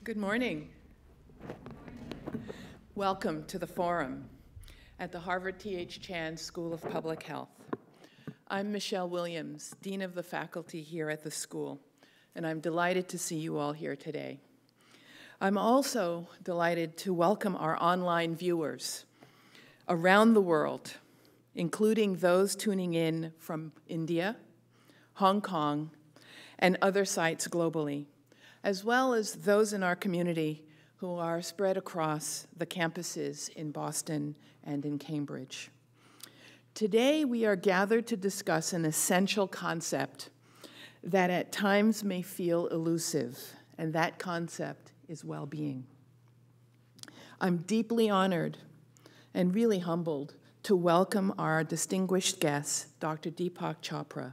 Good morning. Welcome to the forum at the Harvard T.H. Chan School of Public Health. I'm Michelle Williams, Dean of the Faculty here at the school, and I'm delighted to see you all here today. I'm also delighted to welcome our online viewers around the world, including those tuning in from India, Hong Kong, and other sites globally, as well as those in our community who are spread across the campuses in Boston and in Cambridge. Today, we are gathered to discuss an essential concept that at times may feel elusive, and that concept is well-being. I'm deeply honored and really humbled to welcome our distinguished guest, Dr. Deepak Chopra,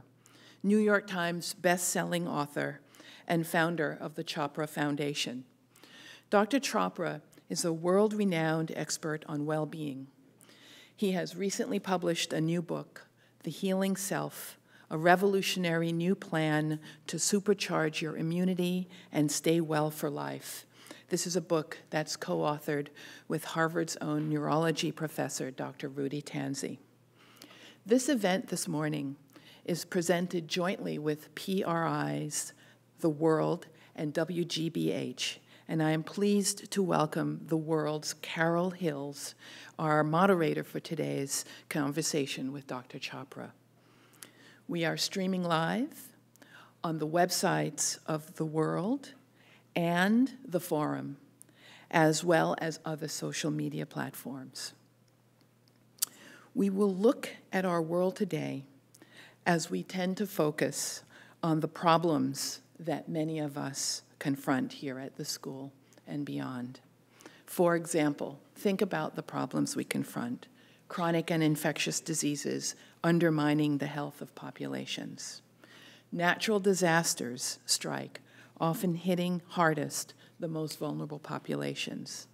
New York Times best-selling author and founder of the Chopra Foundation. Dr. Chopra is a world-renowned expert on well-being. He has recently published a new book, The Healing Self, a revolutionary new plan to supercharge your immunity and stay well for life. This is a book that's co-authored with Harvard's own neurology professor, Dr. Rudy Tanzi. This event this morning is presented jointly with PRI's The World and WGBH, and I am pleased to welcome the World's Carol Hills, our moderator for today's conversation with Dr. Chopra. We are streaming live on the websites of The World and the Forum, as well as other social media platforms. We will look at our world today as we tend to focus on the problems that many of us confront here at the school and beyond. For example, think about the problems we confront: chronic and infectious diseases undermining the health of populations. Natural disasters strike, often hitting hardest the most vulnerable populations.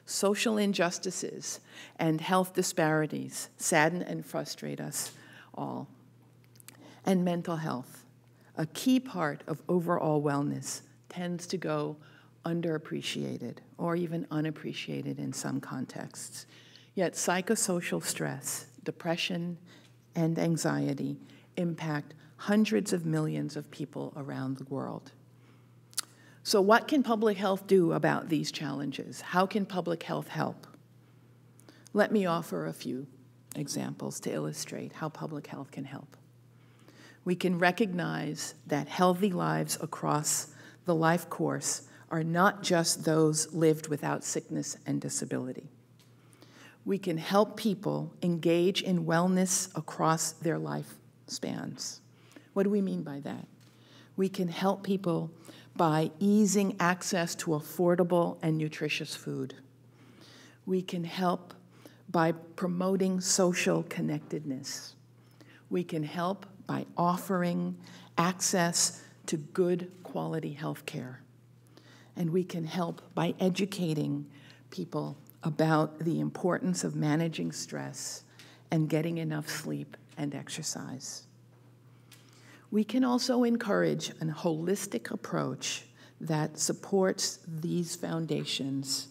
Social injustices and health disparities sadden and frustrate us all. And mental health, a key part of overall wellness, tends to go underappreciated or even unappreciated in some contexts. Yet psychosocial stress, depression, and anxiety impact hundreds of millions of people around the world. So what can public health do about these challenges? How can public health help? Let me offer a few examples to illustrate how public health can help. We can recognize that healthy lives across the life course are not just those lived without sickness and disability. We can help people engage in wellness across their lifespans. What do we mean by that? We can help people by easing access to affordable and nutritious food. We can help by promoting social connectedness. We can help by offering access to good quality health care. And we can help by educating people about the importance of managing stress and getting enough sleep and exercise. We can also encourage a holistic approach that supports these foundations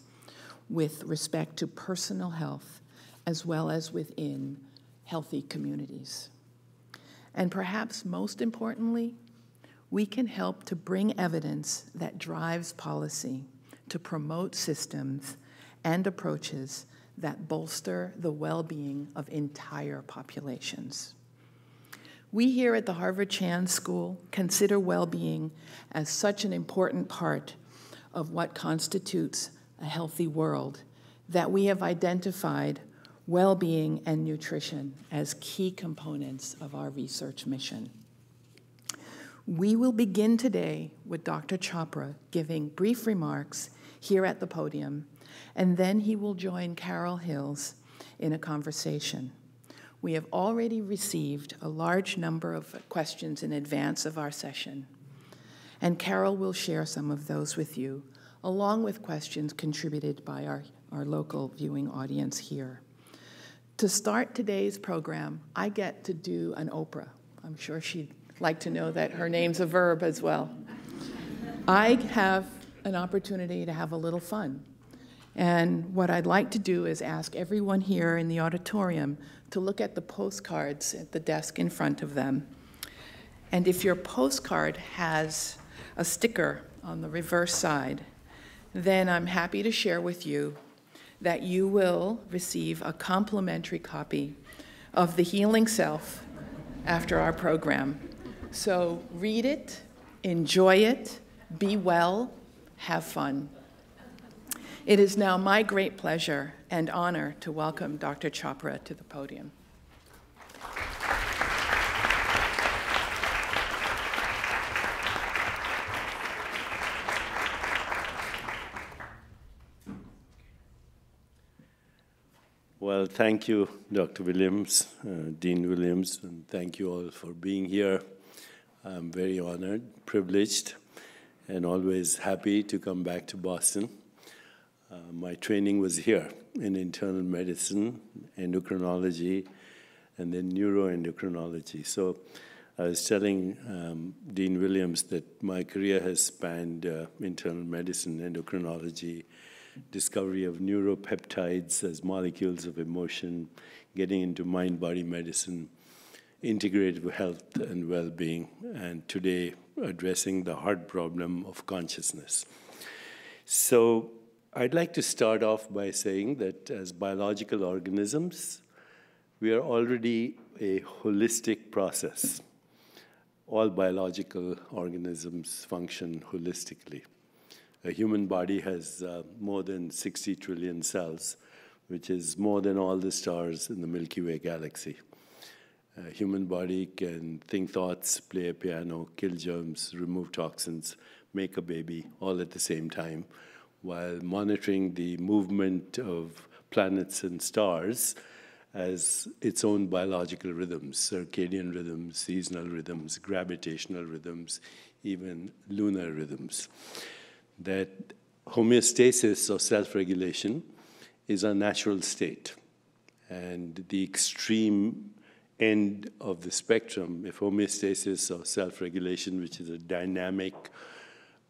with respect to personal health as well as within healthy communities. And perhaps most importantly, we can help to bring evidence that drives policy to promote systems and approaches that bolster the well-being of entire populations. We here at the Harvard Chan School consider well-being as such an important part of what constitutes a healthy world that we have identified well-being and nutrition as key components of our research mission. We will begin today with Dr. Chopra giving brief remarks here at the podium, and then he will join Carol Hills in a conversation. We have already received a large number of questions in advance of our session, and Carol will share some of those with you, along with questions contributed by our local viewing audience here. To start today's program, I get to do an Oprah. I'm sure she'd like to know that her name's a verb as well. I have an opportunity to have a little fun. And what I'd like to do is ask everyone here in the auditorium to look at the postcards at the desk in front of them. And if your postcard has a sticker on the reverse side, then I'm happy to share with you that you will receive a complimentary copy of The Healing Self after our program. So read it, enjoy it, be well, have fun. It is now my great pleasure and honor to welcome Dr. Chopra to the podium. Well, thank you, Dr. Williams, Dean Williams, and thank you all for being here. I'm very honored, privileged, and always happy to come back to Boston. My training was here in internal medicine, endocrinology, and then neuroendocrinology. So I was telling Dean Williams that my career has spanned internal medicine, endocrinology, discovery of neuropeptides as molecules of emotion, getting into mind-body medicine, integrative health and well-being, and today addressing the hard problem of consciousness. So I'd like to start off by saying that as biological organisms, we are already a holistic process. All biological organisms function holistically. A human body has more than 60 trillion cells, which is more than all the stars in the Milky Way galaxy. A human body can think thoughts, play a piano, kill germs, remove toxins, make a baby, all at the same time, while monitoring the movement of planets and stars as its own biological rhythms, circadian rhythms, seasonal rhythms, gravitational rhythms, even lunar rhythms. That homeostasis or self-regulation is a natural state. And the extreme end of the spectrum, if homeostasis or self-regulation, which is a dynamic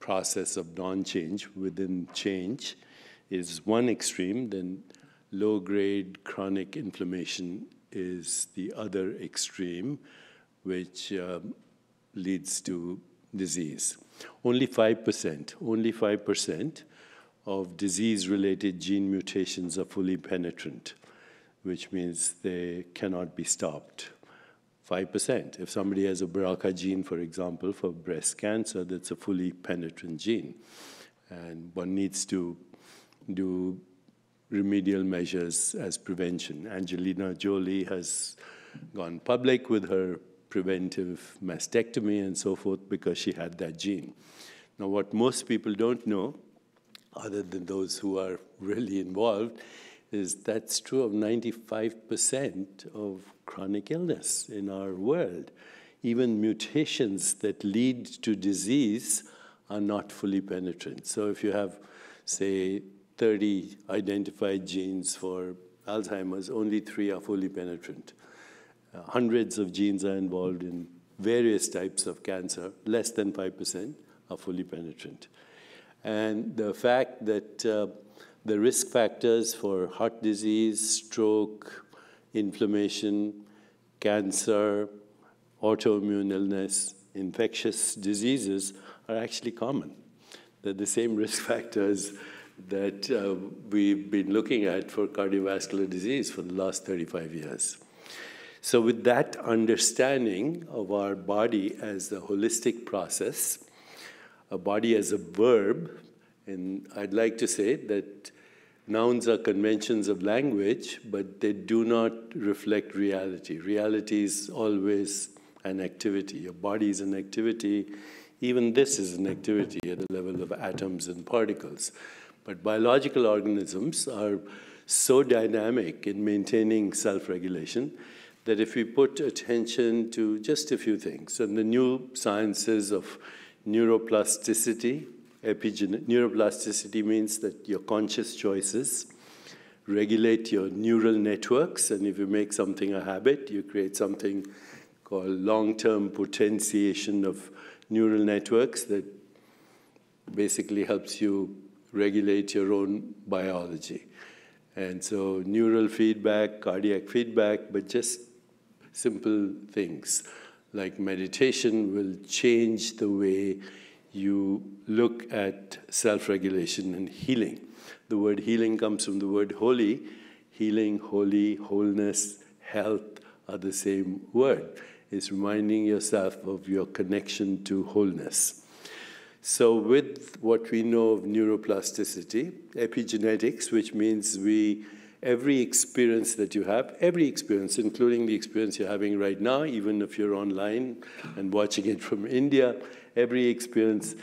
process of non-change within change, is one extreme, then low-grade chronic inflammation is the other extreme, which leads to disease. Only 5% of disease-related gene mutations are fully penetrant, which means they cannot be stopped. 5%. If somebody has a BRCA gene, for example, for breast cancer, that's a fully penetrant gene. And one needs to do remedial measures as prevention. Angelina Jolie has gone public with her preventive mastectomy and so forth because she had that gene. Now, what most people don't know, other than those who are really involved, is that's true of 95% of chronic illness in our world. even mutations that lead to disease are not fully penetrant. So if you have, say, 30 identified genes for Alzheimer's, only 3 are fully penetrant. Hundreds of genes are involved in various types of cancer, less than 5% are fully penetrant. And the fact that the risk factors for heart disease, stroke, inflammation, cancer, autoimmune illness, infectious diseases are actually common. They're the same risk factors that we've been looking at for cardiovascular disease for the last 35 years. So with that understanding of our body as a holistic process, a body as a verb, and I'd like to say that nouns are conventions of language, but they do not reflect reality. Reality is always an activity. Your body is an activity. Even this is an activity at the level of atoms and particles. But biological organisms are so dynamic in maintaining self-regulation that if we put attention to just a few things, and the new sciences of neuroplasticity, neuroplasticity means that your conscious choices regulate your neural networks, and if you make something a habit, you create something called long-term potentiation of neural networks that basically helps you regulate your own biology. And so neural feedback, cardiac feedback, but just simple things like meditation will change the way you look at self-regulation and healing. The word healing comes from the word holy. Healing, holy, wholeness, health are the same word. It's reminding yourself of your connection to wholeness. So with what we know of neuroplasticity, epigenetics, which means every experience that you have, every experience, including the experience you're having right now, even if you're online and watching it from India, every experience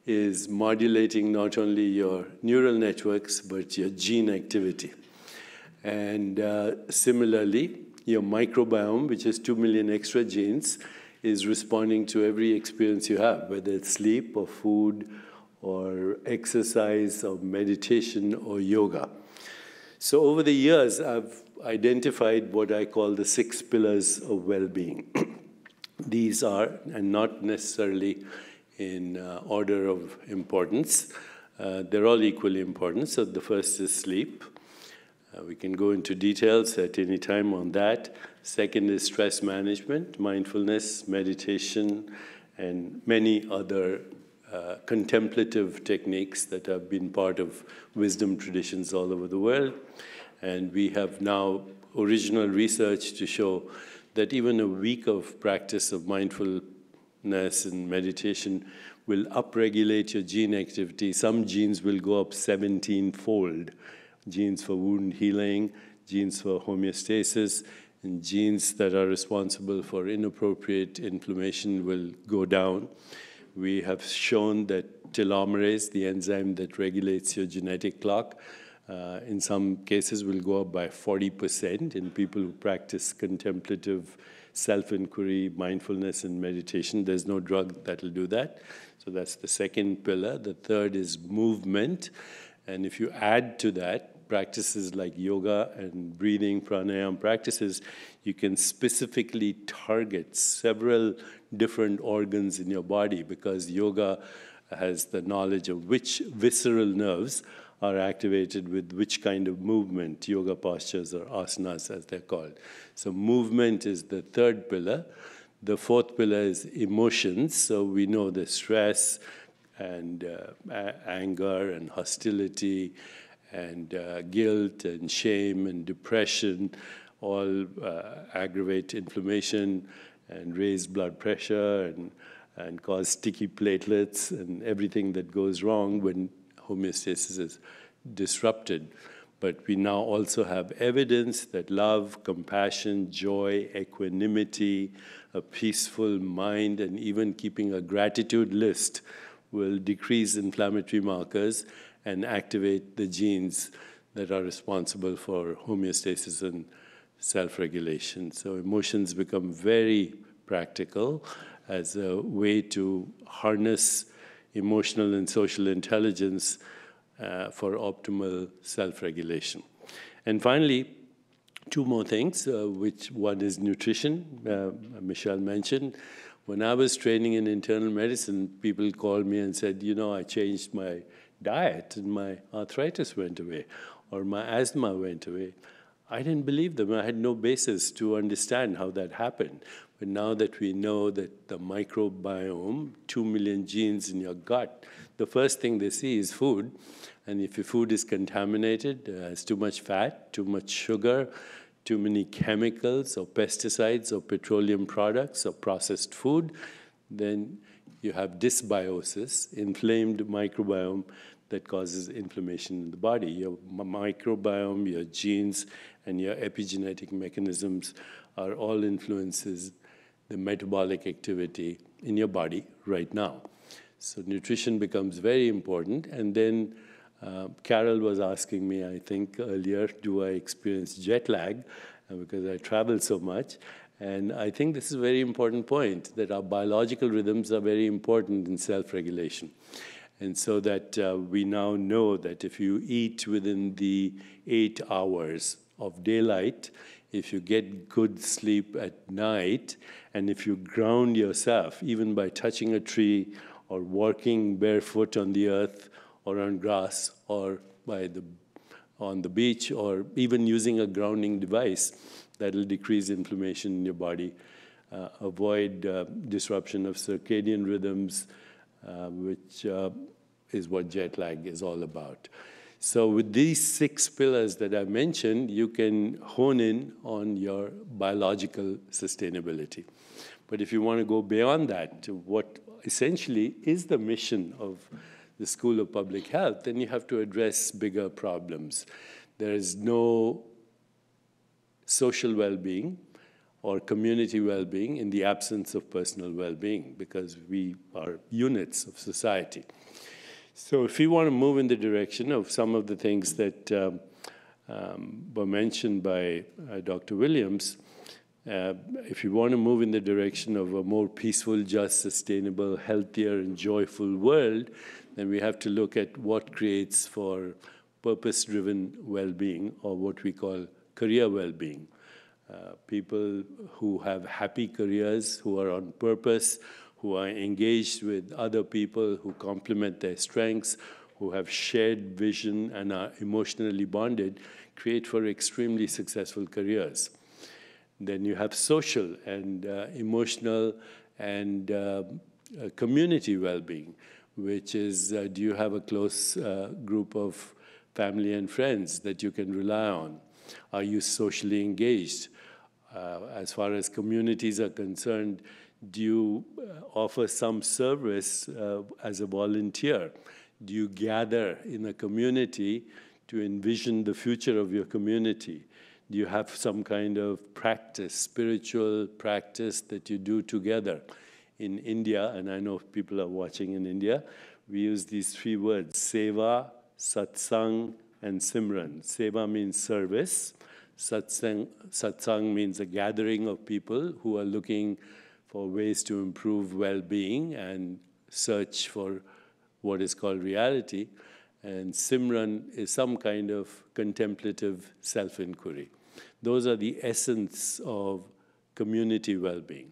is modulating not only your neural networks, but your gene activity. And similarly, your microbiome, which has 2 million extra genes, is responding to every experience you have, whether it's sleep or food or exercise or meditation or yoga. So over the years, I've identified what I call the 6 pillars of well-being. These are, and not necessarily in order of importance, they're all equally important. So the first is sleep. We can go into details at any time on that. Second is stress management, mindfulness, meditation, and many other contemplative techniques that have been part of wisdom traditions all over the world. And we have now original research to show that even a week of practice of mindfulness and meditation will upregulate your gene activity. Some genes will go up 17-fold. Genes for wound healing, genes for homeostasis, and genes that are responsible for inappropriate inflammation will go down. We have shown that telomerase, the enzyme that regulates your genetic clock, in some cases will go up by 40% in people who practice contemplative self-inquiry, mindfulness, and meditation. There's no drug that will do that. So that's the second pillar. The third is movement. And if you add to that practices like yoga and breathing, pranayama practices, you can specifically target several different organs in your body because yoga has the knowledge of which visceral nerves are activated with which kind of movement, yoga postures or asanas as they're called. So movement is the third pillar. The fourth pillar is emotions. So we know the stress and anger and hostility and guilt and shame and depression all aggravate inflammation and raise blood pressure and cause sticky platelets and everything that goes wrong when homeostasis is disrupted. But we now also have evidence that love, compassion, joy, equanimity, a peaceful mind, and even keeping a gratitude list will decrease inflammatory markers and activate the genes that are responsible for homeostasis and self-regulation. So emotions become very practical as a way to harness emotional and social intelligence for optimal self-regulation. And finally, two more things, which one is nutrition. Michelle mentioned, when I was training in internal medicine, people called me and said, you know, I changed my diet and my arthritis went away, or my asthma went away. I didn't believe them. I had no basis to understand how that happened. But now that we know that the microbiome, 2 million genes in your gut, the first thing they see is food. And if your food is contaminated, has too much fat, too much sugar, too many chemicals or pesticides or petroleum products or processed food, then you have dysbiosis, inflamed microbiome that causes inflammation in the body. Your microbiome, your genes, and your epigenetic mechanisms are all influences the metabolic activity in your body right now. So nutrition becomes very important. And then Carol was asking me, I think earlier, do I experience jet lag? Because I travel so much. And I think this is a very important point, that our biological rhythms are very important in self-regulation. And so that we now know that if you eat within the 8 hours of daylight, if you get good sleep at night, and if you ground yourself, even by touching a tree or walking barefoot on the earth or on grass or on the beach, or even using a grounding device, that will decrease inflammation in your body, avoid disruption of circadian rhythms, which is what jet lag is all about. So with these 6 pillars that I mentioned, you can hone in on your biological sustainability. But if you want to go beyond that to what essentially is the mission of the School of Public Health, then you have to address bigger problems. There is no social well-being or community well-being in the absence of personal well-being, because we are units of society. So if you want to move in the direction of some of the things that were mentioned by Dr. Williams, if you want to move in the direction of a more peaceful, just, sustainable, healthier, and joyful world, then we have to look at what creates for purpose-driven well-being, or what we call career well-being. People who have happy careers, who are on purpose, who are engaged with other people, who complement their strengths, who have shared vision and are emotionally bonded, create for extremely successful careers. Then you have social and emotional and community well-being, which is, do you have a close group of family and friends that you can rely on? Are you socially engaged? As far as communities are concerned, do you offer some service as a volunteer? Do you gather in a community to envision the future of your community? Do you have some kind of practice, spiritual practice that you do together? In India, and I know people are watching in India, we use these 3 words, seva, satsang, and simran. Seva means service. Satsang means a gathering of people who are looking for ways to improve well-being and search for what is called reality. And Simran is some kind of contemplative self-inquiry. Those are the essence of community well-being.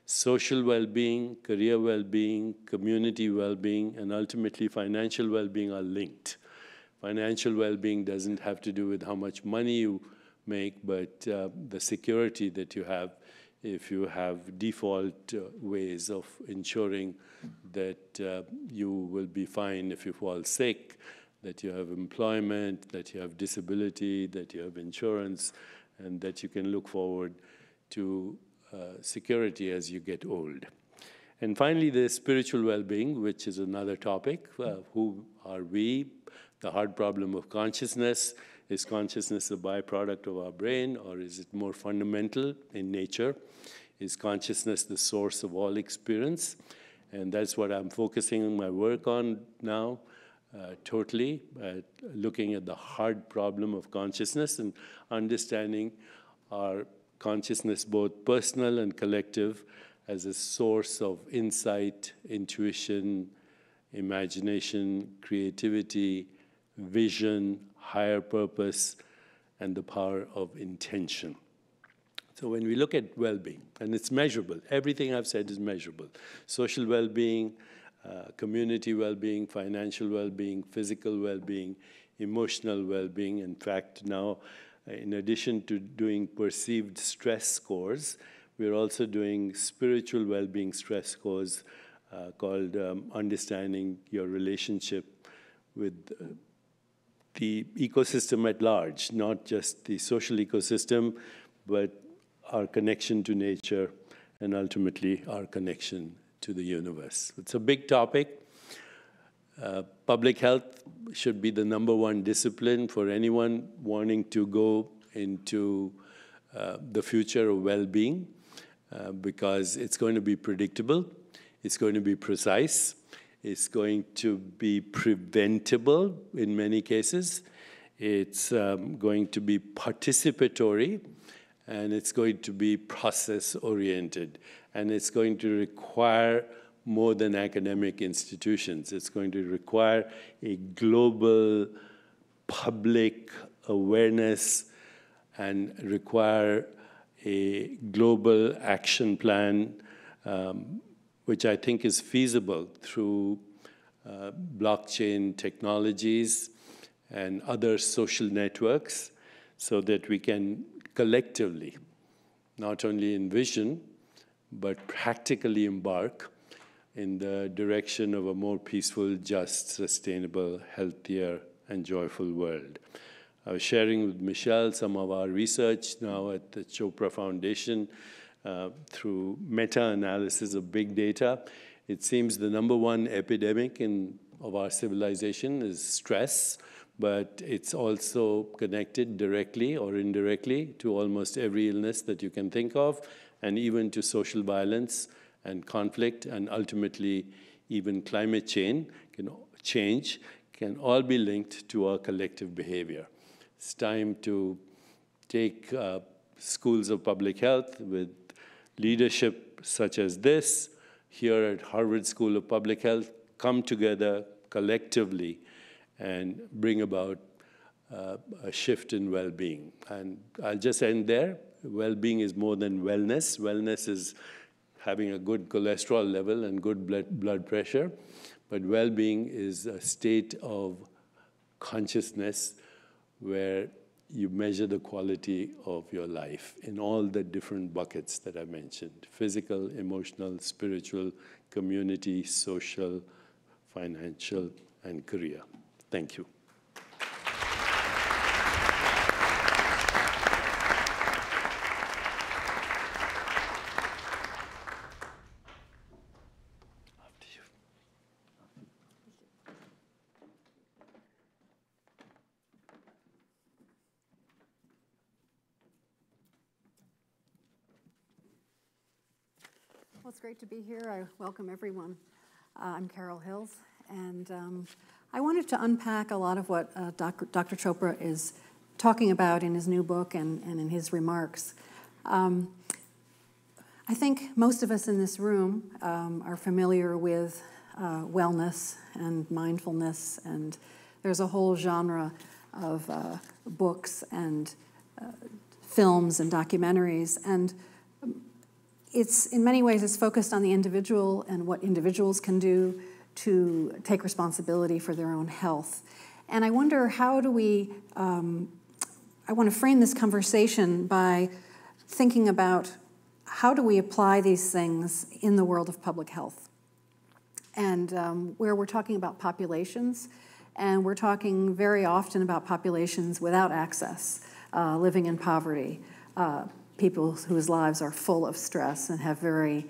Social well-being, career well-being, community well-being, and ultimately financial well-being are linked. Financial well-being doesn't have to do with how much money you make, but the security that you have if you have default ways of ensuring that you will be fine if you fall sick, that you have employment, that you have disability, that you have insurance, and that you can look forward to security as you get old. And finally, there's spiritual well-being, which is another topic. Who are we? The hard problem of consciousness. Is consciousness a byproduct of our brain, or is it more fundamental in nature? Is consciousness the source of all experience? And that's what I'm focusing my work on now, totally, looking at the hard problem of consciousness and understanding our consciousness, both personal and collective, as a source of insight, intuition, imagination, creativity, vision, higher purpose, and the power of intention. So when we look at well-being, and it's measurable, everything I've said is measurable. Social well-being, community well-being, financial well-being, physical well-being, emotional well-being. In fact, now, in addition to doing perceived stress scores, we're also doing spiritual well-being stress scores called understanding your relationship with the ecosystem at large, not just the social ecosystem, but our connection to nature and ultimately our connection to the universe. It's a big topic. Public health should be the #1 discipline for anyone wanting to go into the future of well-being, because it's going to be predictable, it's going to be precise, it's going to be preventable in many cases, it's going to be participatory, and it's going to be process-oriented, and it's going to require more than academic institutions. It's going to require a global public awareness and require a global action plan, which I think is feasible through blockchain technologies and other social networks, so that we can collectively not only envision, but practically embark in the direction of a more peaceful, just, sustainable, healthier, and joyful world. I was sharing with Michelle some of our research now at the Chopra Foundation through meta-analysis of big data. It seems the #1 epidemic of our civilization is stress, but it's also connected directly or indirectly to almost every illness that you can think of, and even to social violence and conflict, and ultimately even climate change can all be linked to our collective behavior. It's time to take schools of public health with leadership such as this here at Harvard School of Public Health, come together collectively and bring about a shift in well-being. And I'll just end there. Well-being is more than wellness. Wellness is having a good cholesterol level and good blood pressure. But well-being is a state of consciousness where you measure the quality of your life in all the different buckets that I mentioned: physical, emotional, spiritual, community, social, financial, and career. Thank you. Well, it's great to be here. I welcome everyone. I'm Carol Hills, and I wanted to unpack a lot of what Dr. Chopra is talking about in his new book and in his remarks. I think most of us in this room are familiar with wellness and mindfulness, and there's a whole genre of books and films and documentaries, and it's, in many ways, it's focused on the individual and what individuals can do to take responsibility for their own health. And I wonder, how do we, I want to frame this conversation by thinking about how do we apply these things in the world of public health? And where we're talking about populations, and we're talking very often about populations without access, living in poverty, people whose lives are full of stress and have very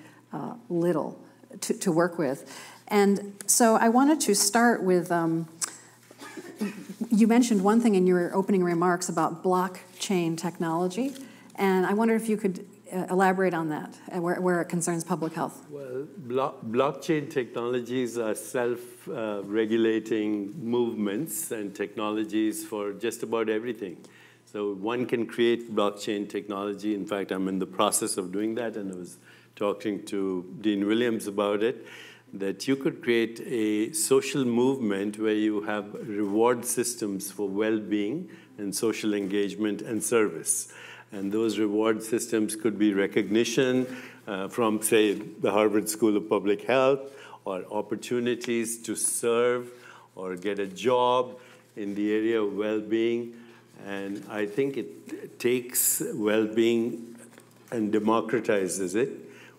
little to work with. And so I wanted to start with, you mentioned one thing in your opening remarks about blockchain technology, and I wondered if you could elaborate on that, where it concerns public health. Well, blockchain technologies are self-regulating movements and technologies for just about everything. So one can create blockchain technology. In fact, I'm in the process of doing that, and I was talking to Dean Williams about it, that you could create a social movement where you have reward systems for well-being and social engagement and service. And those reward systems could be recognition from, say, the Harvard School of Public Health, or opportunities to serve or get a job in the area of well-being. And I think it takes well-being and democratizes it,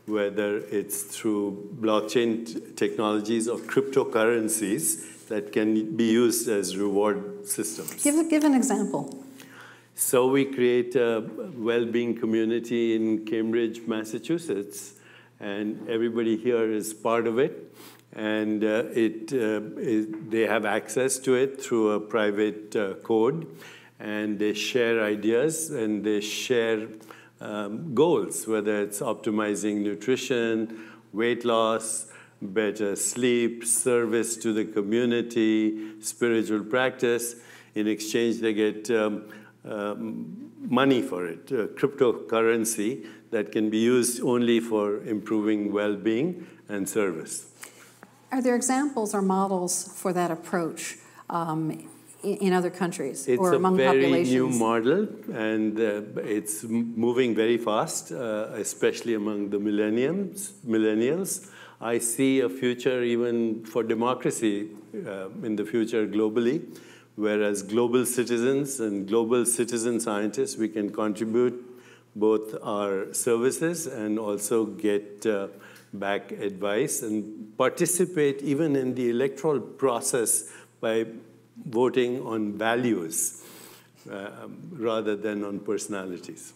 whether it's through blockchain technologies or cryptocurrencies that can be used as reward systems. Give an example. So we create a well-being community in Cambridge, Massachusetts, and everybody here is part of it. And they have access to it through a private code, and they share ideas and they share goals, whether it's optimizing nutrition, weight loss, better sleep, service to the community, spiritual practice. In exchange, they get money for it, cryptocurrency that can be used only for improving well-being and service. Are there examples or models for that approach in other countries or among populations? It's a very new model, and it's moving very fast, especially among the millennials. I see a future even for democracy in the future globally, whereas global citizens and global citizen scientists, we can contribute both our services and also get back advice and participate even in the electoral process by voting on values rather than on personalities.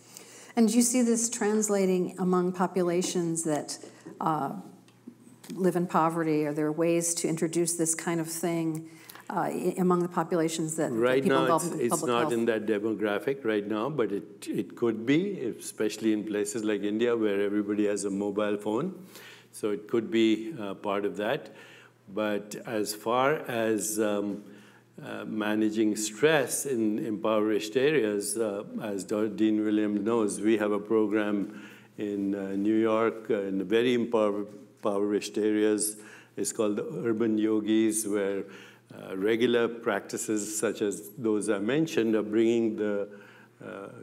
And do you see this translating among populations that live in poverty? Are there ways to introduce this kind of thing among the populations that right people now, involved in public it's not health? in that demographic right now, but it could be, especially in places like India where everybody has a mobile phone. So it could be part of that. But as far as managing stress in impoverished areas, as Dean Williams knows, we have a program in New York in the very impoverished areas. It's called the Urban Yogis, where regular practices such as those I mentioned are bringing the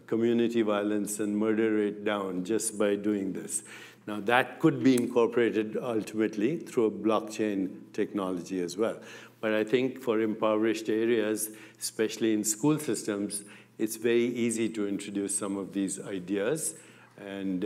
community violence and murder rate down just by doing this. Now, that could be incorporated ultimately through a blockchain technology as well. But I think for impoverished areas, especially in school systems, it's very easy to introduce some of these ideas. And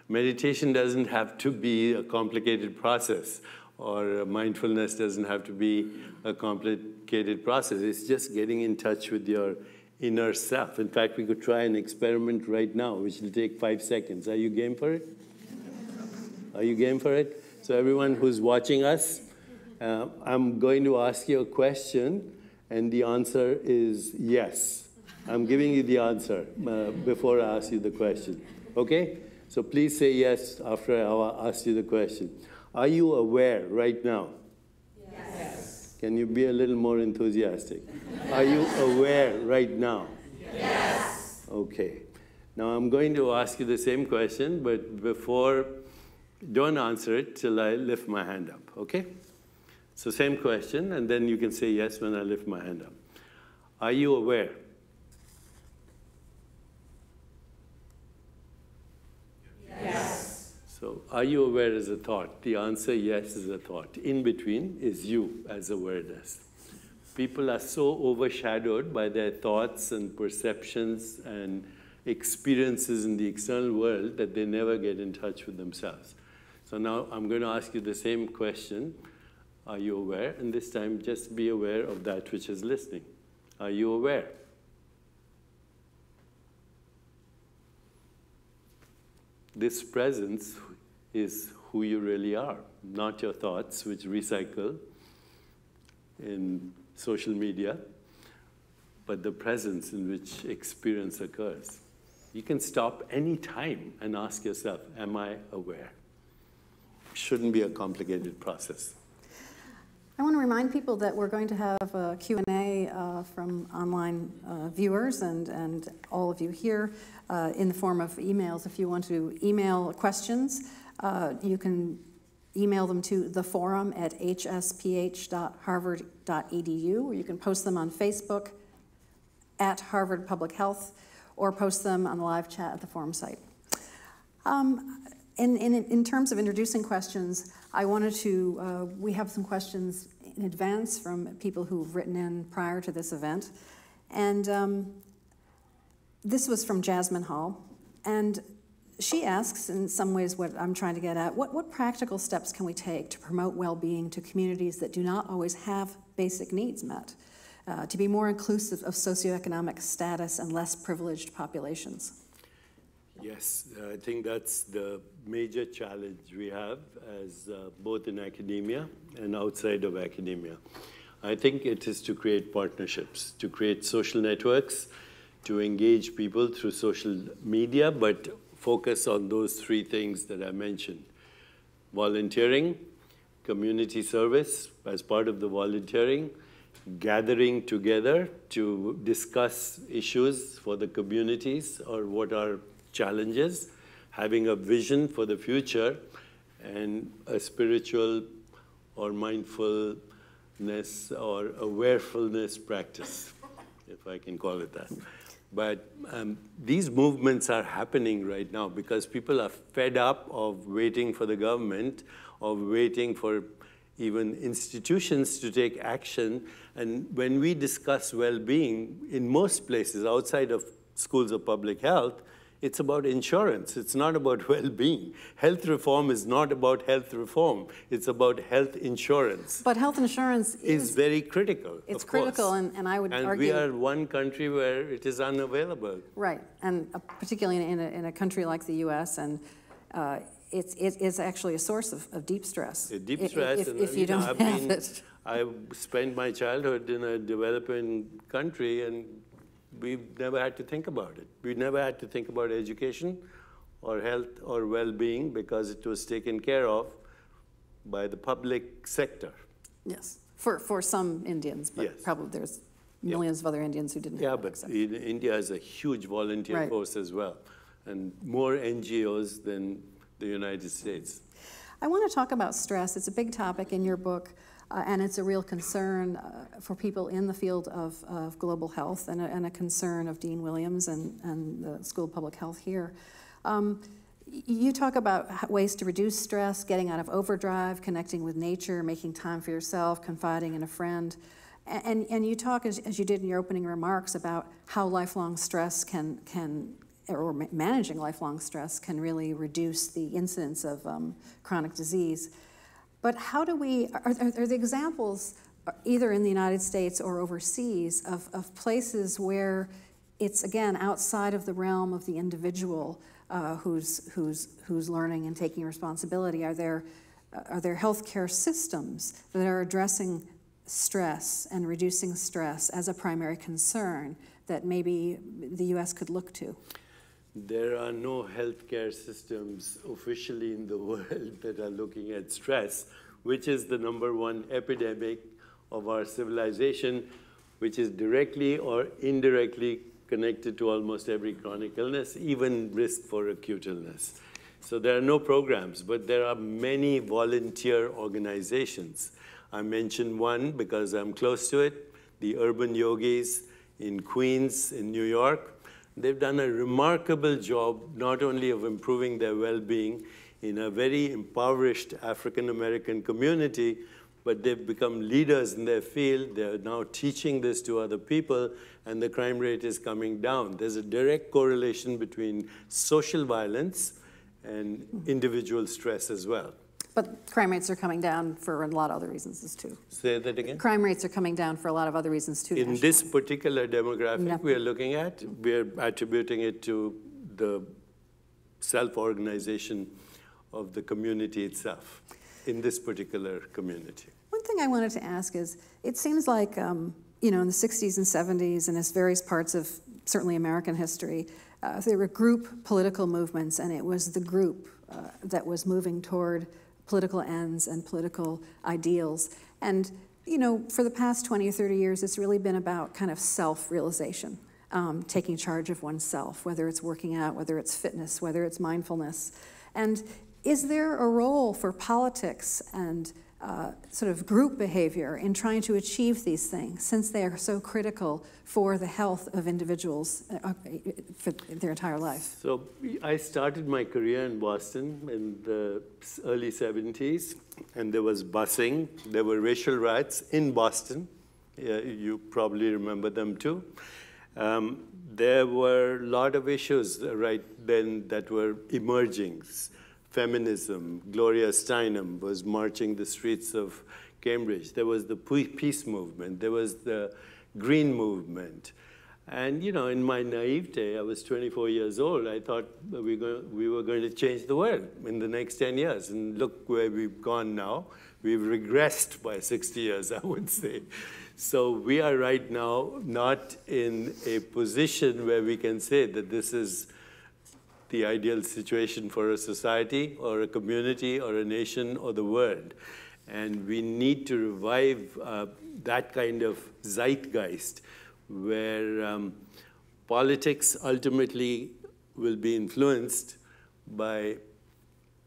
meditation doesn't have to be a complicated process, or mindfulness doesn't have to be a complicated process. It's just getting in touch with your inner self. In fact, we could try an experiment right now, which will take 5 seconds. Are you game for it? Are you game for it? So everyone who's watching us, I'm going to ask you a question, and the answer is yes. I'm giving you the answer before I ask you the question. Okay? So please say yes after I ask you the question. Are you aware right now? Yes. Can you be a little more enthusiastic? Are you aware right now? Yes. Okay. Now I'm going to ask you the same question, but don't answer it till I lift my hand up, okay? So same question, and then you can say yes when I lift my hand up. Are you aware? Yes. So are you aware is a thought? The answer yes is a thought. In between is you as awareness. People are so overshadowed by their thoughts and perceptions and experiences in the external world that they never get in touch with themselves. So now I'm going to ask you the same question. Are you aware? And this time, just be aware of that which is listening. Are you aware? This presence is who you really are, not your thoughts, which recycle in social media, but the presence in which experience occurs. You can stop any time and ask yourself, am I aware? Shouldn't be a complicated process. I want to remind people that we're going to have a Q&A from online viewers and all of you here in the form of emails. If you want to email questions, you can email them to theforum@hsph.harvard.edu, or you can post them on Facebook at Harvard Public Health, or post them on the live chat at the forum site. In terms of introducing questions, I wanted to, we have some questions in advance from people who've written in prior to this event. And this was from Jasmine Hall. And she asks, in some ways, what I'm trying to get at, what practical steps can we take to promote well-being to communities that do not always have basic needs met, to be more inclusive of socioeconomic status and less privileged populations? Yes, I think that's the major challenge we have as both in academia and outside of academia. I think it is to create partnerships, to create social networks, to engage people through social media, but focus on those three things that I mentioned. Volunteering, community service as part of the volunteering, gathering together to discuss issues for the communities or what are challenges, having a vision for the future, and a spiritual or mindfulness or awarefulness practice, if I can call it that. But these movements are happening right now because people are fed up of waiting for the government, of waiting for even institutions to take action. And when we discuss well-being, in most places outside of schools of public health, it's about insurance. It's not about well-being. Health reform is not about health reform. It's about health insurance. But health insurance is very critical. It's critical, and I would argue. And we are one country where it is unavailable. Right, and particularly in a country like the U.S., and it's actually a source of deep stress. Deep stress. If you don't have it. I spent my childhood in a developing country, and we've never had to think about it. We never had to think about education or health or well-being because it was taken care of by the public sector. Yes, for some Indians, but yes. Probably there's millions of other Indians who didn't have access. Yeah, but India has a huge volunteer force as well, and more NGOs than the United States. I want to talk about stress. It's a big topic in your book. And it's a real concern for people in the field of global health, and a concern of Dean Williams and the School of Public Health here. You talk about ways to reduce stress, getting out of overdrive, connecting with nature, making time for yourself, confiding in a friend. And you talk, as you did in your opening remarks, about how lifelong stress or managing lifelong stress can really reduce the incidence of chronic disease. But how do we, are the examples, either in the United States or overseas, of places where it's, again, outside of the realm of the individual who's learning and taking responsibility? Are there healthcare systems that are addressing stress and reducing stress as a primary concern that maybe the U.S. could look to? There are no healthcare systems officially in the world that are looking at stress, which is the #1 epidemic of our civilization, which is directly or indirectly connected to almost every chronic illness, even risk for acute illness. So there are no programs, but there are many volunteer organizations. I mentioned one because I'm close to it, the Urban Yogis in Queens, in New York. They've done a remarkable job, not only of improving their well-being in a very impoverished African-American community, but they've become leaders in their field. They're now teaching this to other people, and the crime rate is coming down. There's a direct correlation between social violence and individual stress as well. But crime rates are coming down for a lot of other reasons too. Say that again? Crime rates are coming down for a lot of other reasons too. In this particular demographic we are looking at, we're attributing it to the self-organization of the community itself, in this particular community. One thing I wanted to ask is, it seems like, in the 60s and 70s and as various parts of certainly American history, there were group political movements, and it was the group that was moving toward political ends and political ideals. And for the past 20 or 30 years, it's really been about kind of self-realization, taking charge of oneself, whether it's working out, whether it's fitness, whether it's mindfulness. And is there a role for politics and sort of group behavior in trying to achieve these things, since they are so critical for the health of individuals for their entire life? So I started my career in Boston in the early 70s, and there was busing. There were racial riots in Boston. You probably remember them too. There were a lot of issues right then that were emerging. Feminism. Gloria Steinem was marching the streets of Cambridge. There was the peace movement. There was the green movement. And, in my naivete, I was 24 years old, I thought we were going to change the world in the next 10 years. And look where we've gone now. We've regressed by 60 years, I would say. So we are right now not in a position where we can say that this is the ideal situation for a society or a community or a nation or the world. And we need to revive that kind of zeitgeist where politics ultimately will be influenced by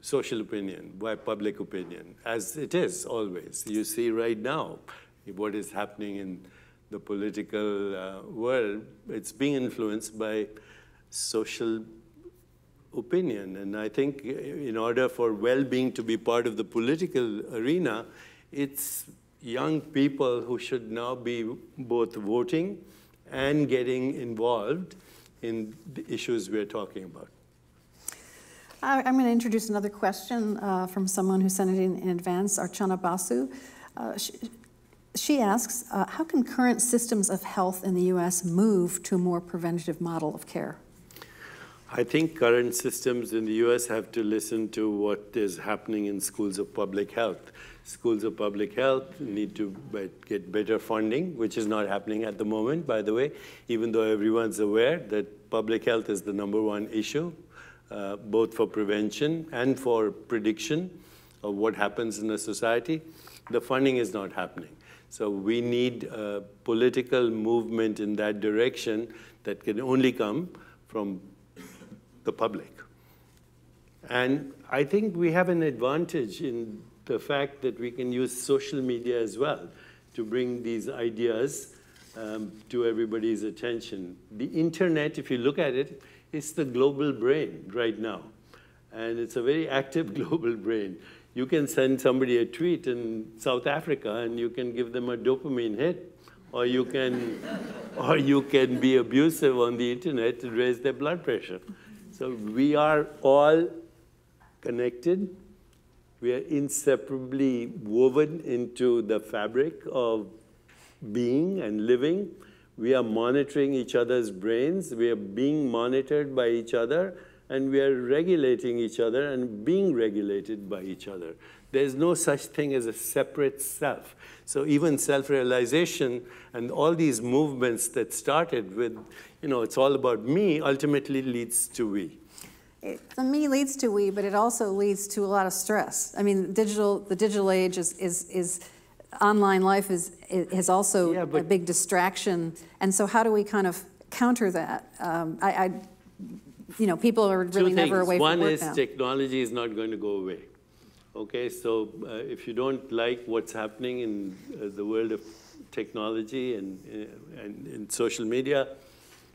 social opinion, by public opinion, as it is always. You see right now what is happening in the political world. It's being influenced by social opinion. And I think in order for well-being to be part of the political arena, it's young people who should now be both voting and getting involved in the issues we're talking about. I'm going to introduce another question from someone who sent it in advance, Archana Basu. She asks, how can current systems of health in the U.S. move to a more preventative model of care? I think current systems in the U.S. have to listen to what is happening in schools of public health. Schools of public health need to get better funding, which is not happening at the moment, by the way, even though everyone's aware that public health is the #1 issue, both for prevention and for prediction of what happens in a society. The funding is not happening. So we need a political movement in that direction that can only come from the public. And I think we have an advantage in the fact that we can use social media as well to bring these ideas to everybody's attention. The internet, if you look at it, is the global brain right now. And it's a very active global brain. You can send somebody a tweet in South Africa and you can give them a dopamine hit, or you can be abusive on the internet and raise their blood pressure. So we are all connected. We are inseparably woven into the fabric of being and living. We are monitoring each other's brains. We are being monitored by each other, and we are regulating each other and being regulated by each other. There's no such thing as a separate self. So even self-realization and all these movements that started with, it's all about me, ultimately leads to we. The me leads to we, but it also leads to a lot of stress. I mean, the digital age is online life is also a big distraction. And so how do we kind of counter that? People are really never away from work now. One is technology is not going to go away. Okay, so if you don't like what's happening in the world of technology and in social media,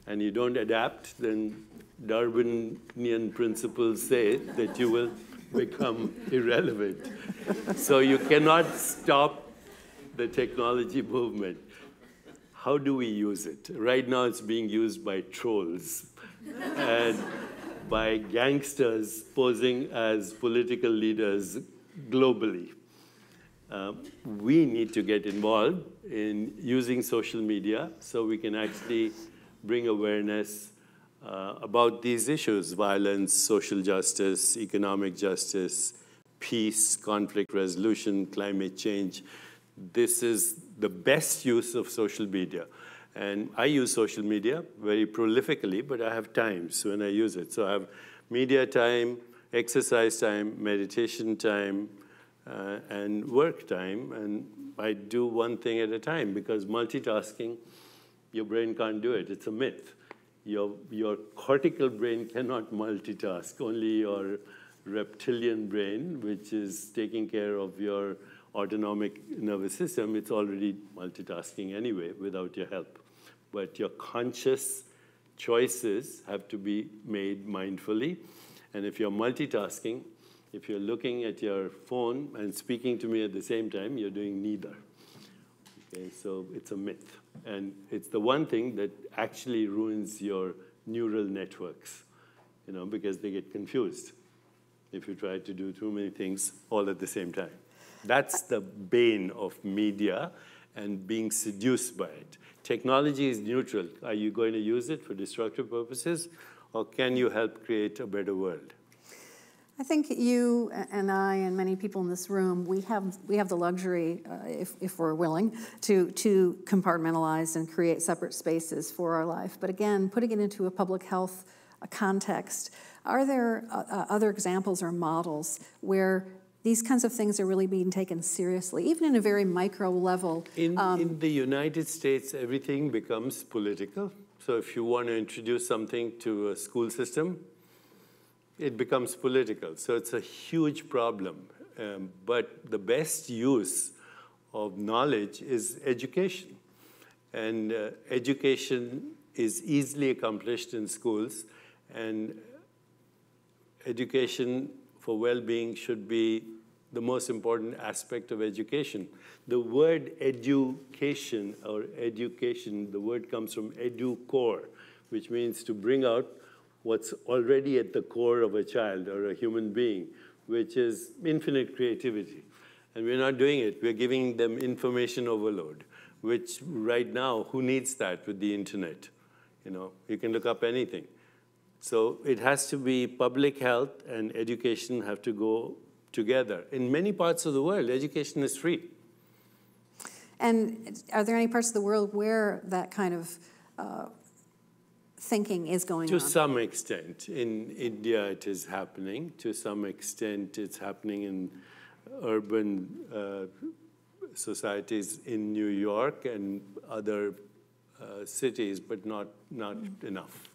and you don't adapt, then Darwinian principles say that you will become irrelevant. So you cannot stop the technology movement. How do we use it? Right now it's being used by trolls and by gangsters posing as political leaders globally. We need to get involved in using social media so we can actually bring awareness about these issues: violence, social justice, economic justice, peace, conflict resolution, climate change. This is the best use of social media. And I use social media very prolifically, but I have times when I use it. So I have media time, exercise time, meditation time, and work time. And I do one thing at a time, because multitasking, your brain can't do it. It's a myth. Your cortical brain cannot multitask. Only your reptilian brain, which is taking care of your autonomic nervous system, it's already multitasking anyway without your help. But your conscious choices have to be made mindfully. And if you're multitasking, if you're looking at your phone and speaking to me at the same time, you're doing neither. Okay, so it's a myth. And it's the one thing that actually ruins your neural networks, because they get confused if you try to do too many things all at the same time. That's the bane of media and being seduced by it. Technology is neutral. Are you going to use it for destructive purposes, or can you help create a better world? I think you and I and many people in this room, we have the luxury, if we're willing, to compartmentalize and create separate spaces for our life. But again, putting it into a public health context, are there other examples or models where these kinds of things are really being taken seriously, even in a very micro level? In the United States, everything becomes political. So if you want to introduce something to a school system, it becomes political. So it's a huge problem. But the best use of knowledge is education. And education is easily accomplished in schools. And education for well-being should be the most important aspect of education. The word education, the word comes from educore, which means to bring out what's already at the core of a child or a human being, which is infinite creativity. And we're not doing it. We're giving them information overload, which right now, who needs that with the internet? You can look up anything. So it has to be public health and education have to go together. In many parts of the world, education is free. And are there any parts of the world where that kind of thinking is going on? To some extent. In India, it is happening. To some extent, it's happening in urban societies in New York and other cities, but not enough.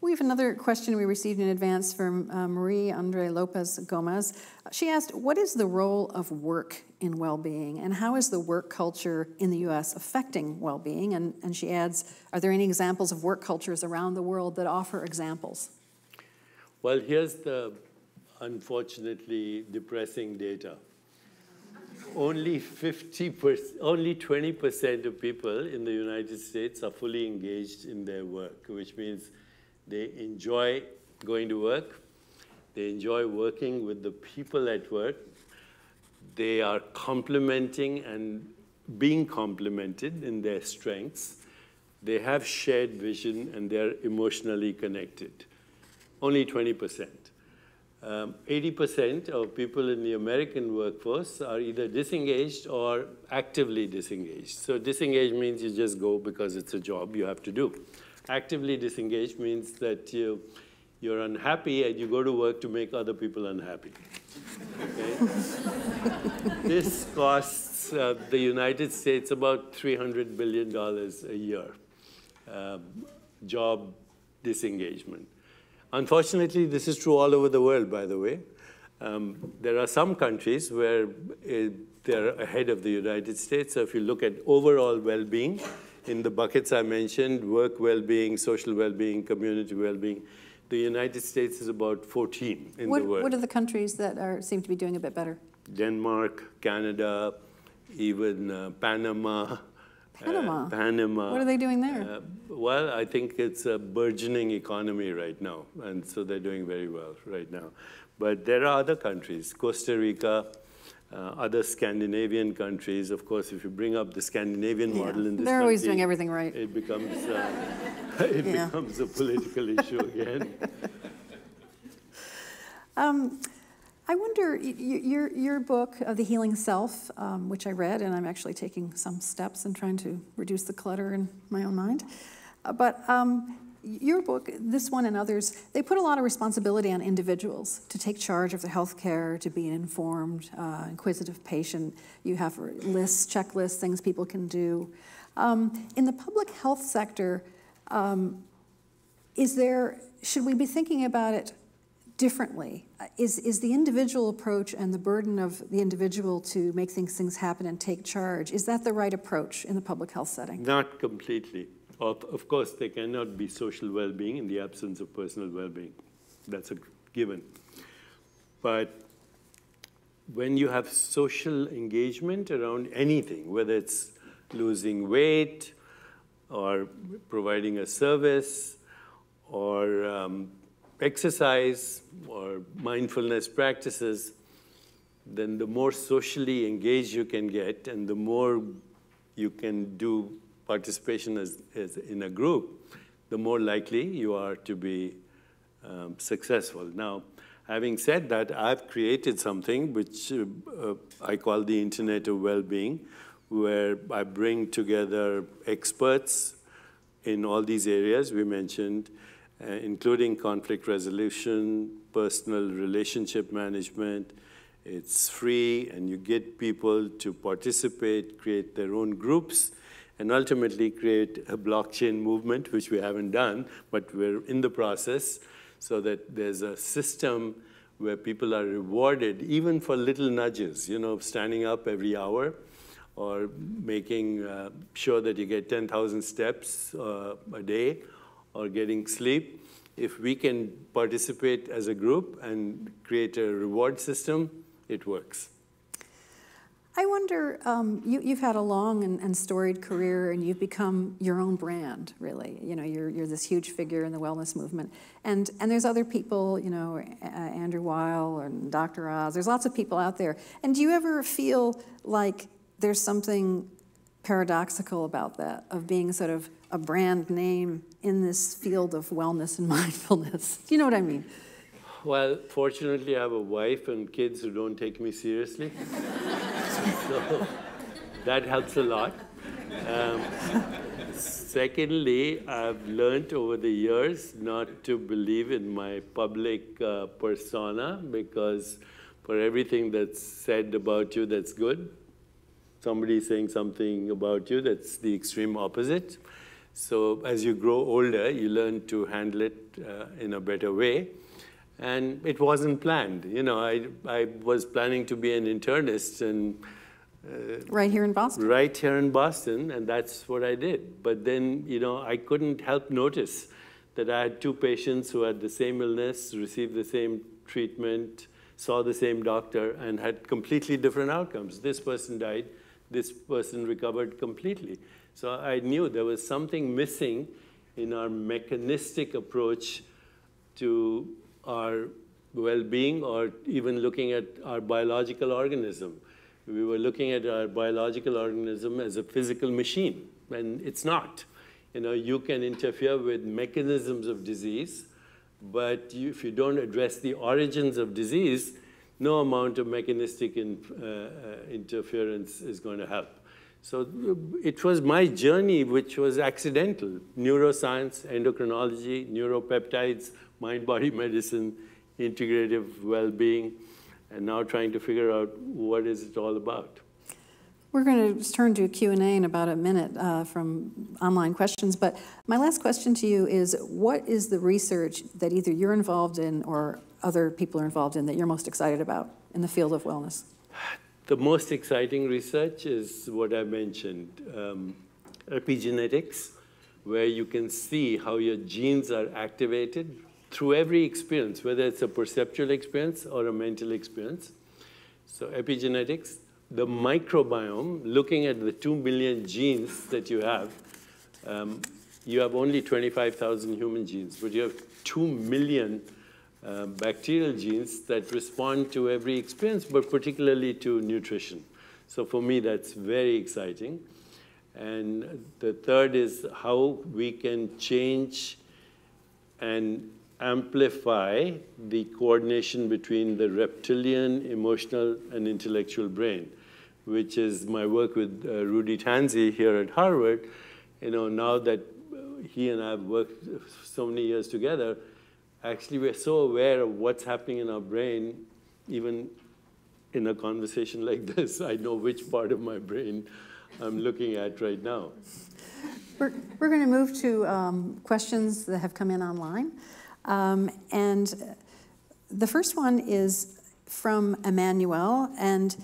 We have another question we received in advance from Marie Andre Lopez Gomez. She asked, what is the role of work in well-being, and how is the work culture in the U.S. affecting well-being? And she adds, are there any examples of work cultures around the world that offer examples? Well, here's the unfortunately depressing data. Only 20% of people in the United States are fully engaged in their work, which means they enjoy going to work. They enjoy working with the people at work. They are complementing and being complemented in their strengths. They have shared vision, and they're emotionally connected. Only 20%. 80% of people in the American workforce are either disengaged or actively disengaged. So disengaged means you just go because it's a job you have to do. Actively disengaged means that you're unhappy and you go to work to make other people unhappy. Okay? This costs the United States about $300 billion a year, job disengagement. Unfortunately, this is true all over the world, by the way. There are some countries where they're ahead of the United States. So if you look at overall well-being, in the buckets I mentioned, work well-being, social well-being, community well-being, the United States is about 14 in the world. What are the countries that seem to be doing a bit better? Denmark, Canada, even Panama. Panama. What are they doing there? Well, I think it's a burgeoning economy right now, and so they're doing very well right now. But there are other countries, Costa Rica, other Scandinavian countries. Of course, if you bring up the Scandinavian model in this they're always country, doing everything right. It becomes becomes a political issue again. I wonder, your book, The Healing Self, which I read, and I'm actually taking some steps and trying to reduce the clutter in my own mind. But your book, this one and others, they put a lot of responsibility on individuals to take charge of the health care, to be an informed, inquisitive patient. You have lists, checklists, things people can do. In the public health sector, should we be thinking about it differently? Is the individual approach and the burden of the individual to make things happen and take charge, is that the right approach in the public health setting? Not completely. Of course, there cannot be social well-being in the absence of personal well-being. That's a given. But when you have social engagement around anything, whether it's losing weight or providing a service or exercise or mindfulness practices, then the more socially engaged you can get and the more you can do participation as in a group, the more likely you are to be successful. Now, having said that, I've created something which I call the Internet of Wellbeing, where I bring together experts in all these areas we mentioned, including conflict resolution, personal relationship management. It's free, and you get people to participate, create their own groups, and ultimately create a blockchain movement, which we haven't done, but we're in the process, so that there's a system where people are rewarded, even for little nudges, standing up every hour, or making sure that you get 10,000 steps a day, or getting sleep. If we can participate as a group and create a reward system, it works. I wonder, you've had a long and storied career, and you've become your own brand, really. You're this huge figure in the wellness movement. And there's other people, Andrew Weil and Dr. Oz. There's lots of people out there. And do you ever feel like there's something paradoxical about that, of being sort of a brand name in this field of wellness and mindfulness? Do you know what I mean? Well, fortunately, I have a wife and kids who don't take me seriously. So that helps a lot. Secondly, I've learned over the years not to believe in my public persona, because for everything that's said about you that's good, somebody saying something about you that's the extreme opposite. So as you grow older, you learn to handle it in a better way. And it wasn't planned. I was planning to be an internist, and right here in Boston. Right here in Boston, and that's what I did. But then, I couldn't help notice that I had two patients who had the same illness, received the same treatment, saw the same doctor, and had completely different outcomes. This person died, this person recovered completely. So I knew there was something missing in our mechanistic approach to our well-being, or even looking at our biological organism. We were looking at our biological organism as a physical machine, and it's not. You can interfere with mechanisms of disease, but if you don't address the origins of disease, no amount of mechanistic interference is going to help. So it was my journey, which was accidental. Neuroscience, endocrinology, neuropeptides, mind-body medicine, integrative well-being, and now trying to figure out what is it all about. We're going to turn to Q&A in about a minute from online questions, but my last question to you is, what is the research that either you're involved in or other people are involved in that you're most excited about in the field of wellness? The most exciting research is what I mentioned, epigenetics, where you can see how your genes are activated through every experience, whether it's a perceptual experience or a mental experience. So epigenetics, the microbiome, looking at the 2 million genes that you have only 25,000 human genes, but you have 2 million bacterial genes that respond to every experience, but particularly to nutrition. So for me, that's very exciting. And the third is how we can change and amplify the coordination between the reptilian, emotional, and intellectual brain, which is my work with Rudy Tanzi here at Harvard. Now that he and I have worked so many years together, actually we're so aware of what's happening in our brain, even in a conversation like this, I know which part of my brain I'm looking at right now. We're going to move to questions that have come in online. And the first one is from Emmanuel, and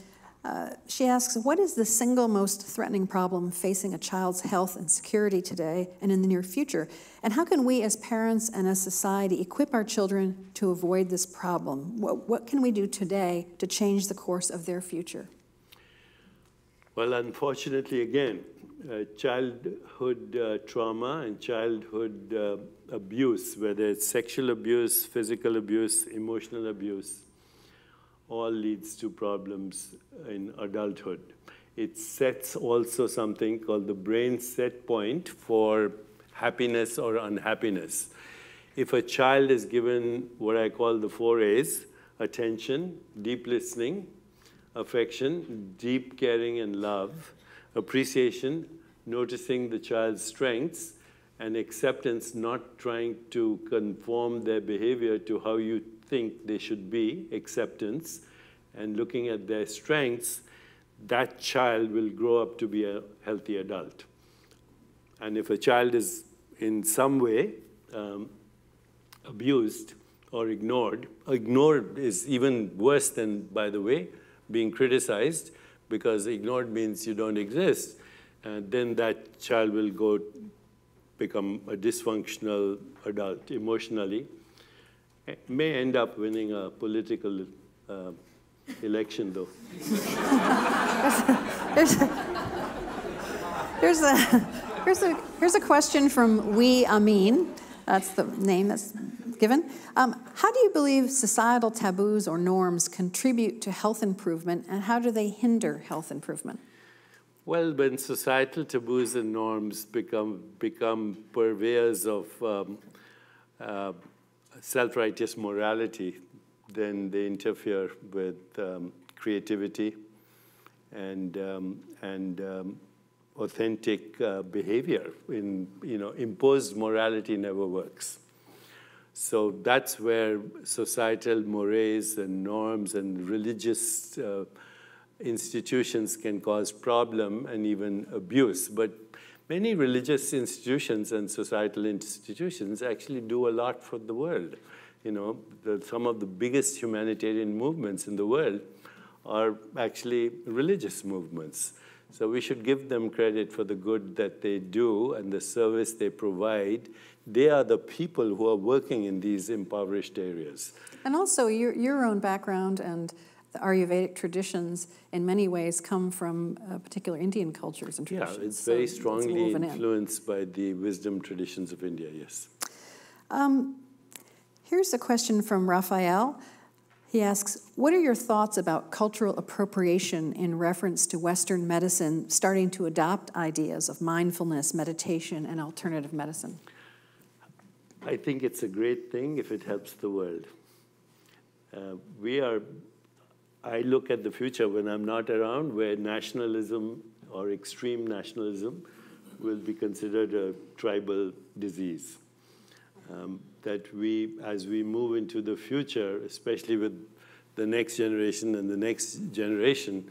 she asks, what is the single most threatening problem facing a child's health and security today and in the near future? And how can we as parents and as society equip our children to avoid this problem? What can we do today to change the course of their future? Well, unfortunately, again, childhood trauma and childhood abuse, whether it's sexual abuse, physical abuse, emotional abuse, all leads to problems in adulthood. It sets also something called the brain set point for happiness or unhappiness. If a child is given what I call the 4 A's, attention, deep listening, affection, deep caring and love, appreciation, noticing the child's strengths, and acceptance, not trying to conform their behavior to how you think they should be, acceptance, and looking at their strengths, that child will grow up to be a healthy adult. And if a child is in some way abused or ignored is even worse than, by the way, being criticized, because ignored means you don't exist, and then that child will become a dysfunctional adult emotionally. It may end up winning a political election, though. Here's a question from We Amin. That's the name that's given. How do you believe societal taboos or norms contribute to health improvement, and how do they hinder health improvement? Well, when societal taboos and norms become purveyors of self-righteous morality, then they interfere with creativity and authentic behavior. Imposed morality never works. So that's where societal mores and norms and religious institutions can cause problem and even abuse. But many religious institutions and societal institutions actually do a lot for the world. Some of the biggest humanitarian movements in the world are actually religious movements. So we should give them credit for the good that they do and the service they provide. They are the people who are working in these impoverished areas. And also your own background and the Ayurvedic traditions in many ways come from particular Indian cultures and traditions. Yeah, it's very strongly influenced by the wisdom traditions of India, yes. Here's a question from Raphael. He asks, what are your thoughts about cultural appropriation in reference to Western medicine starting to adopt ideas of mindfulness, meditation, and alternative medicine? I think it's a great thing if it helps the world. I look at the future when I'm not around, where nationalism or extreme nationalism will be considered a tribal disease. That as we move into the future, especially with the next generation and the next generation,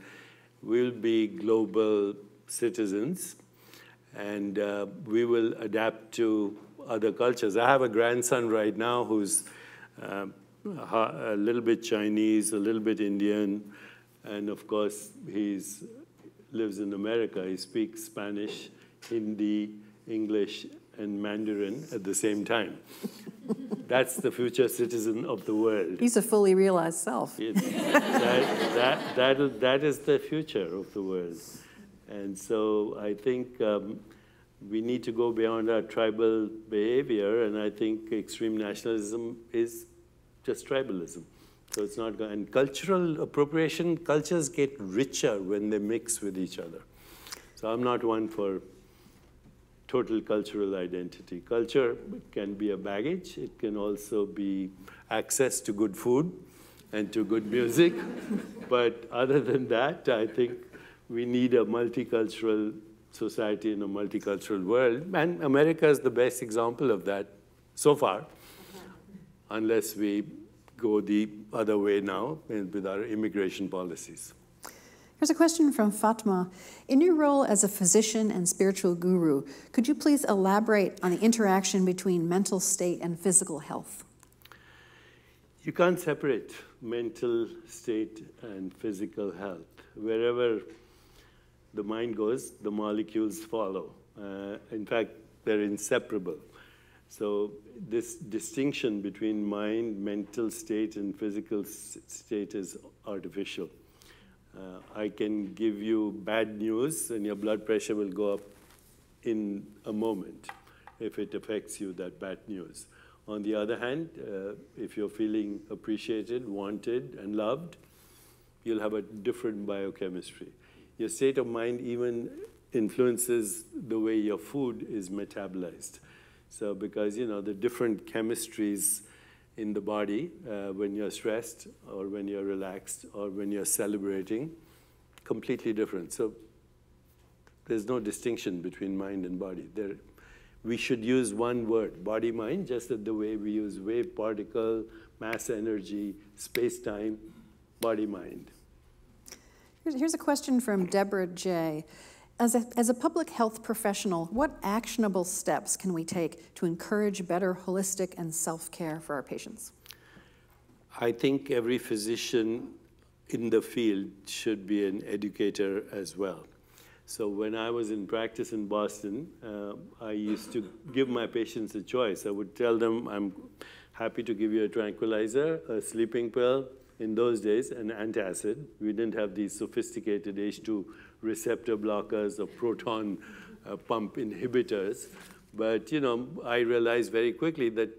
we'll be global citizens, and we will adapt to other cultures. I have a grandson right now who's a little bit Chinese, a little bit Indian, and of course he lives in America. He speaks Spanish, Hindi, English, and Mandarin at the same time. That's the future citizen of the world. He's a fully realized self. That is the future of the world. And so I think we need to go beyond our tribal behavior, and I think extreme nationalism is just tribalism. So it's not going. And cultural appropriation, cultures get richer when they mix with each other. So I'm not one for total cultural identity. Culture can be a baggage. It can also be access to good food and to good music. But other than that, I think we need a multicultural society in a multicultural world. And America is the best example of that so far, unless we go the other way now with our immigration policies. Here's a question from Fatma. In your role as a physician and spiritual guru, could you please elaborate on the interaction between mental state and physical health? You can't separate mental state and physical health. Wherever the mind goes, the molecules follow. In fact, they're inseparable. So this distinction between mind, mental state, and physical state is artificial. I can give you bad news, and your blood pressure will go up in a moment if it affects you, that bad news. On the other hand, if you're feeling appreciated, wanted, and loved, you'll have a different biochemistry. Your state of mind even influences the way your food is metabolized. So because, the different chemistries in the body when you're stressed or when you're relaxed or when you're celebrating, completely different. So there's no distinction between mind and body. We should use one word, body-mind, just the way we use wave particle, mass energy, space-time, body-mind. Here's a question from Deborah J. As a public health professional, what actionable steps can we take to encourage better holistic and self-care for our patients? I think every physician in the field should be an educator as well. So when I was in practice in Boston, I used to give my patients a choice. I would tell them, I'm happy to give you a tranquilizer, a sleeping pill, in those days, an antacid. We didn't have these sophisticated H2 receptor blockers or proton pump inhibitors. But, I realized very quickly that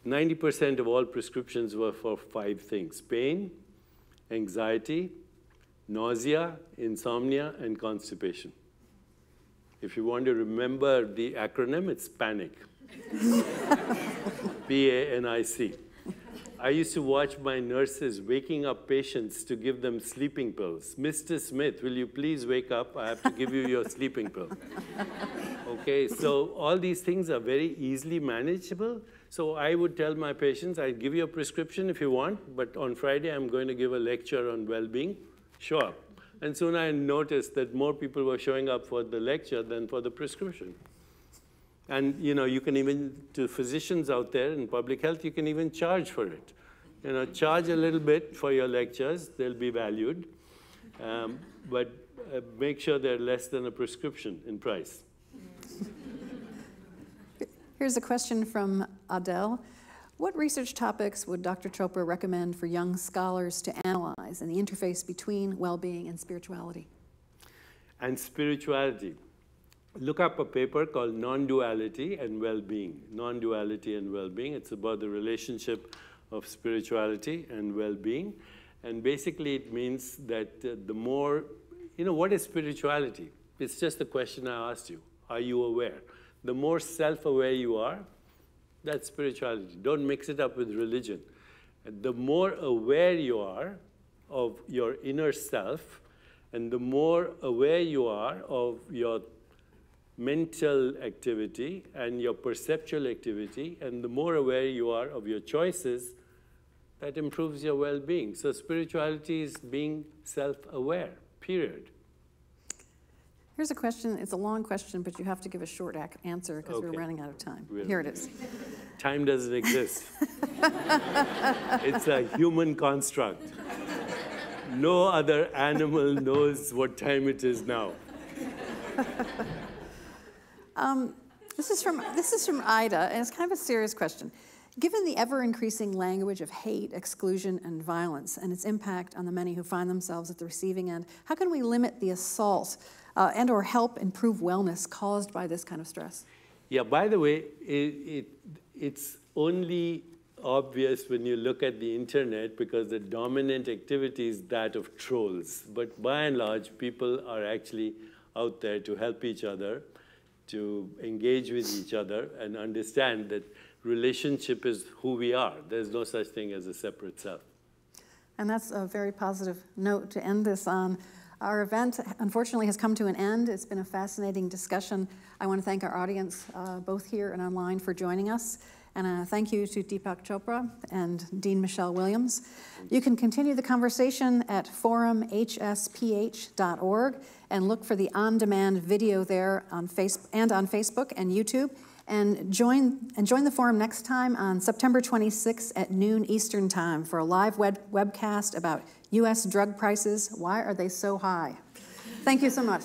90% of all prescriptions were for 5 things: pain, anxiety, nausea, insomnia, and constipation. If you want to remember the acronym, it's PANIC. P-A-N-I-C. I used to watch my nurses waking up patients to give them sleeping pills. Mr. Smith, will you please wake up? I have to give you your sleeping pill. Okay, so all these things are very easily manageable. So I would tell my patients, I'll give you a prescription if you want, but on Friday I'm going to give a lecture on well-being. Show up. And soon I noticed that more people were showing up for the lecture than for the prescription. And you can even, to physicians out there in public health, you can even charge for it. Charge a little bit for your lectures, they'll be valued. But make sure they're less than a prescription in price. Here's a question from Adele. What research topics would Dr. Chopra recommend for young scholars to analyze in the interface between well-being and spirituality? And spirituality. Look up a paper called Non-Duality and Well-Being. Non-Duality and Well-Being. It's about the relationship of spirituality and well-being. And basically it means that the more, what is spirituality? It's just the question I asked you. Are you aware? The more self-aware you are, that's spirituality. Don't mix it up with religion. The more aware you are of your inner self, and the more aware you are of your mental activity and your perceptual activity, and the more aware you are of your choices, that improves your well-being. So spirituality is being self-aware, period. Here's a question. It's a long question, but you have to give a short answer because we're running out of time. Really? Here it is. Time doesn't exist. It's a human construct. No other animal knows what time it is now. This is from Ida, and it's kind of a serious question. Given the ever-increasing language of hate, exclusion, and violence, and its impact on the many who find themselves at the receiving end, how can we limit the assault and or help improve wellness caused by this kind of stress? Yeah, by the way, it's only obvious when you look at the internet because the dominant activity is that of trolls. But by and large, people are actually out there to help each other, to engage with each other, and understand that relationship is who we are. There's no such thing as a separate self. And that's a very positive note to end this on. Our event, unfortunately, has come to an end. It's been a fascinating discussion. I want to thank our audience, both here and online, for joining us. And thank you to Deepak Chopra and Dean Michelle Williams. You can continue the conversation at forumhsph.org and look for the on-demand video there on Facebook and YouTube. And join the forum next time on September 26th at noon Eastern Time for a live webcast about U.S. drug prices. Why are they so high? Thank you so much.